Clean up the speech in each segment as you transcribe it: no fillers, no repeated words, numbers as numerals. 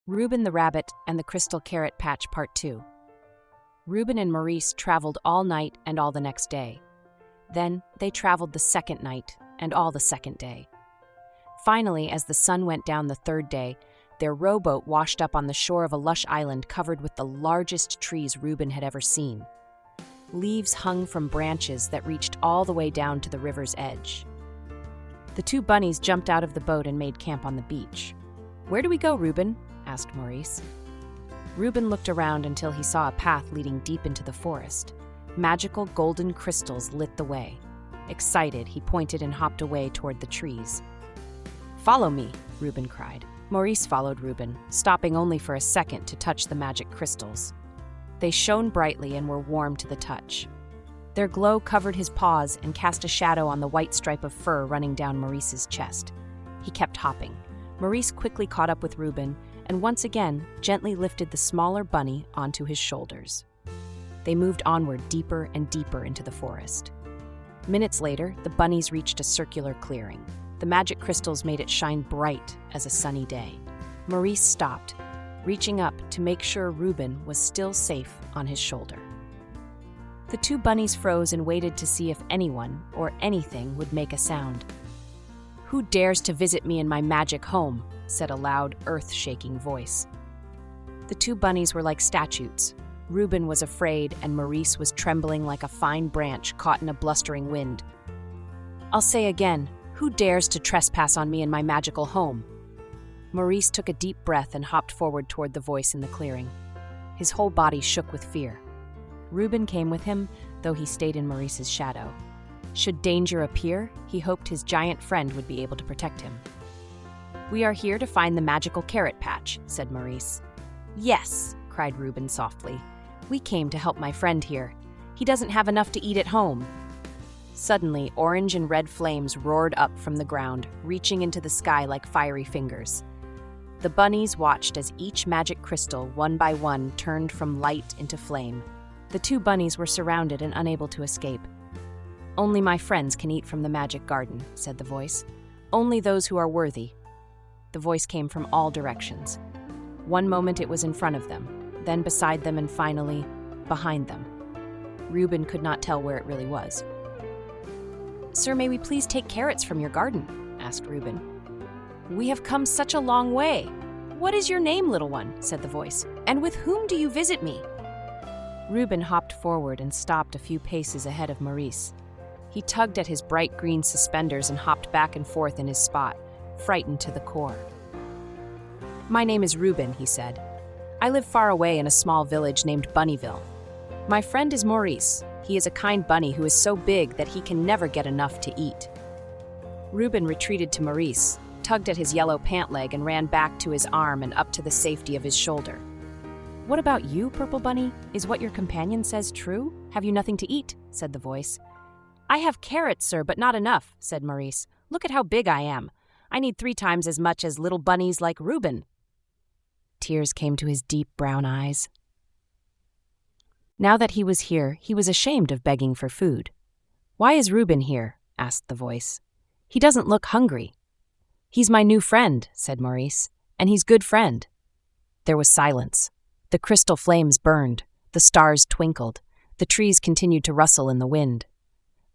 Reuben the Rabbit and the Crystal Carrot Patch Part 2. Reuben and Maurice traveled all night and all the next day. Then they traveled the second night and all the second day. Finally, as the sun went down the third day, their rowboat washed up on the shore of a lush island covered with the largest trees Reuben had ever seen. Leaves hung from branches that reached all the way down to the river's edge. The two bunnies jumped out of the boat and made camp on the beach. "Where do we go, Reuben?" asked Maurice. Reuben looked around until he saw a path leading deep into the forest. Magical golden crystals lit the way. Excited, he pointed and hopped away toward the trees. "Follow me," Reuben cried. Maurice followed Reuben, stopping only for a second to touch the magic crystals. They shone brightly and were warm to the touch. Their glow covered his paws and cast a shadow on the white stripe of fur running down Maurice's chest. He kept hopping. Maurice quickly caught up with Reuben and once again gently lifted the smaller bunny onto his shoulders. They moved onward deeper and deeper into the forest. Minutes later, the bunnies reached a circular clearing. The magic crystals made it shine bright as a sunny day. Maurice stopped, reaching up to make sure Reuben was still safe on his shoulder. The two bunnies froze and waited to see if anyone or anything would make a sound. "Who dares to visit me in my magic home?" said a loud, earth-shaking voice. The two bunnies were like statues. Reuben was afraid and Maurice was trembling like a fine branch caught in a blustering wind. "I'll say again, who dares to trespass on me in my magical home?" Maurice took a deep breath and hopped forward toward the voice in the clearing. His whole body shook with fear. Reuben came with him, though he stayed in Maurice's shadow. Should danger appear, he hoped his giant friend would be able to protect him. "We are here to find the magical carrot patch," said Maurice. "Yes," cried Reuben softly. "We came to help my friend here. He doesn't have enough to eat at home." Suddenly, orange and red flames roared up from the ground, reaching into the sky like fiery fingers. The bunnies watched as each magic crystal, one by one, turned from light into flame. The two bunnies were surrounded and unable to escape. "Only my friends can eat from the magic garden," said the voice. "Only those who are worthy." The voice came from all directions. One moment it was in front of them, then beside them, and finally, behind them. Reuben could not tell where it really was. "Sir, may we please take carrots from your garden?" asked Reuben. "We have come such a long way." "What is your name, little one?" said the voice. "And with whom do you visit me?" Reuben hopped forward and stopped a few paces ahead of Maurice. He tugged at his bright green suspenders and hopped back and forth in his spot, frightened to the core. "My name is Reuben," he said. "I live far away in a small village named Bunnyville. My friend is Maurice. He is a kind bunny who is so big that he can never get enough to eat." Reuben retreated to Maurice, tugged at his yellow pant leg and ran back to his arm and up to the safety of his shoulder. "What about you, Purple Bunny? Is what your companion says true? Have you nothing to eat?" said the voice. "I have carrots, sir, but not enough," said Maurice. "Look at how big I am. I need 3 times as much as little bunnies like Reuben." Tears came to his deep brown eyes. Now that he was here, he was ashamed of begging for food. "Why is Reuben here?" asked the voice. "He doesn't look hungry." "He's my new friend," said Maurice, "and he's good friend." There was silence. The crystal flames burned, the stars twinkled, the trees continued to rustle in the wind.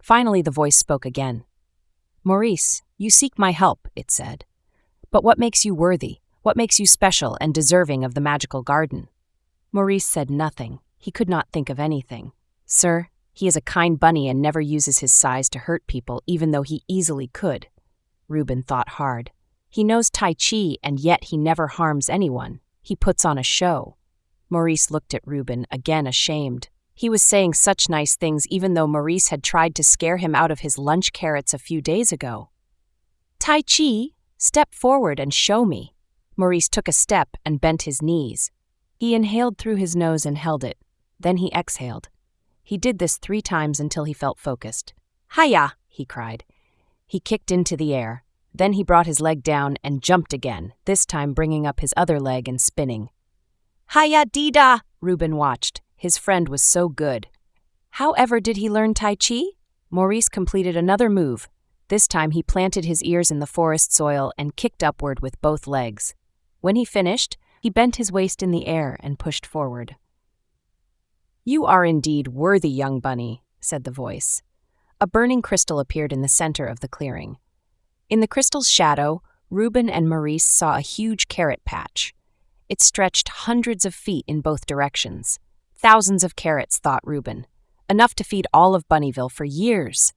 Finally the voice spoke again. "Maurice, you seek my help," it said. "But what makes you worthy? What makes you special and deserving of the magical garden?" Maurice said nothing. He could not think of anything. "Sir, he is a kind bunny and never uses his size to hurt people, even though he easily could." Reuben thought hard. "He knows Tai Chi, and yet he never harms anyone. He puts on a show." Maurice looked at Reuben, again ashamed. He was saying such nice things even though Maurice had tried to scare him out of his lunch carrots a few days ago. "Tai Chi, step forward and show me." Maurice took a step and bent his knees. He inhaled through his nose and held it. Then he exhaled. He did this 3 times until he felt focused. "Hiya!" he cried. He kicked into the air. Then he brought his leg down and jumped again, this time bringing up his other leg and spinning. "Hiya, Dida!" Reuben watched. His friend was so good. However, did he learn Tai Chi? Maurice completed another move. This time he planted his ears in the forest soil and kicked upward with both legs. When he finished, He bent his waist in the air and pushed forward. "You are indeed worthy, young bunny," said the voice. A burning crystal appeared in the center of the clearing. In the crystal's shadow, Reuben and Maurice saw a huge carrot patch. It stretched hundreds of feet in both directions. Thousands of carrots, thought Reuben. Enough to feed all of Bunnyville for years.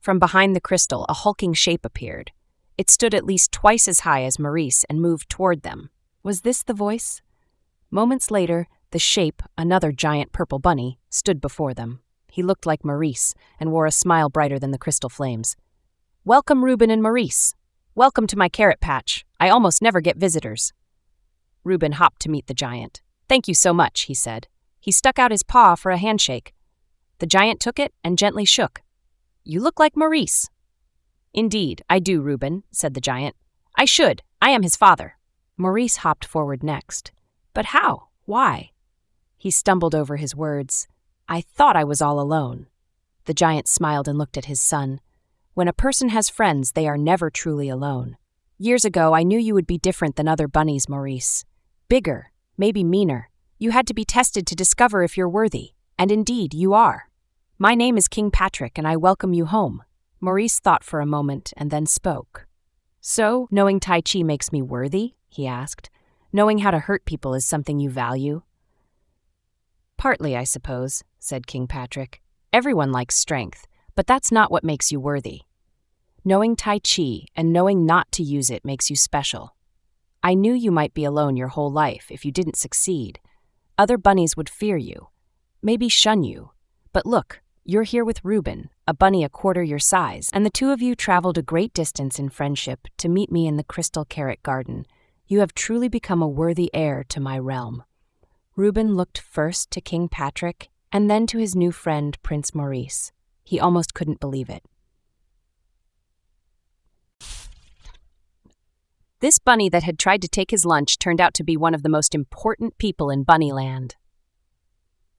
From behind the crystal, a hulking shape appeared. It stood at least twice as high as Maurice and moved toward them. Was this the voice? Moments later, the shape, another giant purple bunny, stood before them. He looked like Maurice and wore a smile brighter than the crystal flames. "Welcome, Reuben and Maurice. Welcome to my carrot patch. I almost never get visitors." Reuben hopped to meet the giant. "Thank you so much," he said. He stuck out his paw for a handshake. The giant took it and gently shook. "You look like Maurice." "Indeed, I do, Reuben," said the giant. "I should. I am his father." Maurice hopped forward next. "But how? Why?" He stumbled over his words. "I thought I was all alone." The giant smiled and looked at his son. "When a person has friends, they are never truly alone. Years ago, I knew you would be different than other bunnies, Maurice. Bigger, maybe meaner. You had to be tested to discover if you're worthy. And indeed, you are. My name is King Patrick, and I welcome you home." Maurice thought for a moment and then spoke. "So, knowing Tai Chi makes me worthy?" he asked. "Knowing how to hurt people is something you value?" "Partly, I suppose," said King Patrick. "Everyone likes strength, but that's not what makes you worthy. Knowing Tai Chi and knowing not to use it makes you special. I knew you might be alone your whole life if you didn't succeed. Other bunnies would fear you, maybe shun you. But look, you're here with Reuben, a bunny a quarter your size, and the two of you traveled a great distance in friendship to meet me in the Crystal Carrot Garden. You have truly become a worthy heir to my realm." Reuben looked first to King Patrick and then to his new friend, Prince Maurice. He almost couldn't believe it. This bunny that had tried to take his lunch turned out to be one of the most important people in Bunnyland.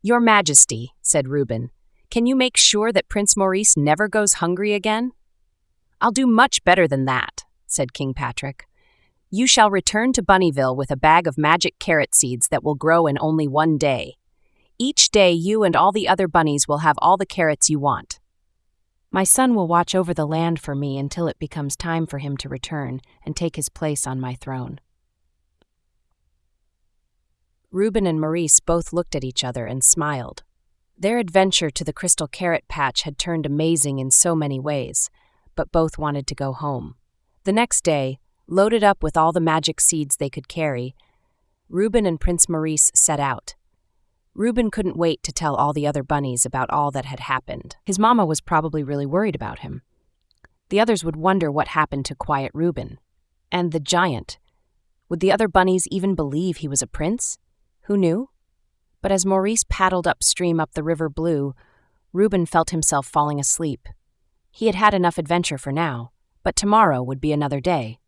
"Your Majesty," said Reuben, "can you make sure that Prince Maurice never goes hungry again?" "I'll do much better than that," said King Patrick. "You shall return to Bunnyville with a bag of magic carrot seeds that will grow in only one day. Each day you and all the other bunnies will have all the carrots you want. My son will watch over the land for me until it becomes time for him to return and take his place on my throne." Reuben and Maurice both looked at each other and smiled. Their adventure to the Crystal Carrot Patch had turned amazing in so many ways, but both wanted to go home. The next day, loaded up with all the magic seeds they could carry, Reuben and Prince Maurice set out. Reuben couldn't wait to tell all the other bunnies about all that had happened. His mama was probably really worried about him. The others would wonder what happened to quiet Reuben. And the giant. Would the other bunnies even believe he was a prince? Who knew? But as Maurice paddled upstream up the River Blue, Reuben felt himself falling asleep. He had had enough adventure for now, but tomorrow would be another day.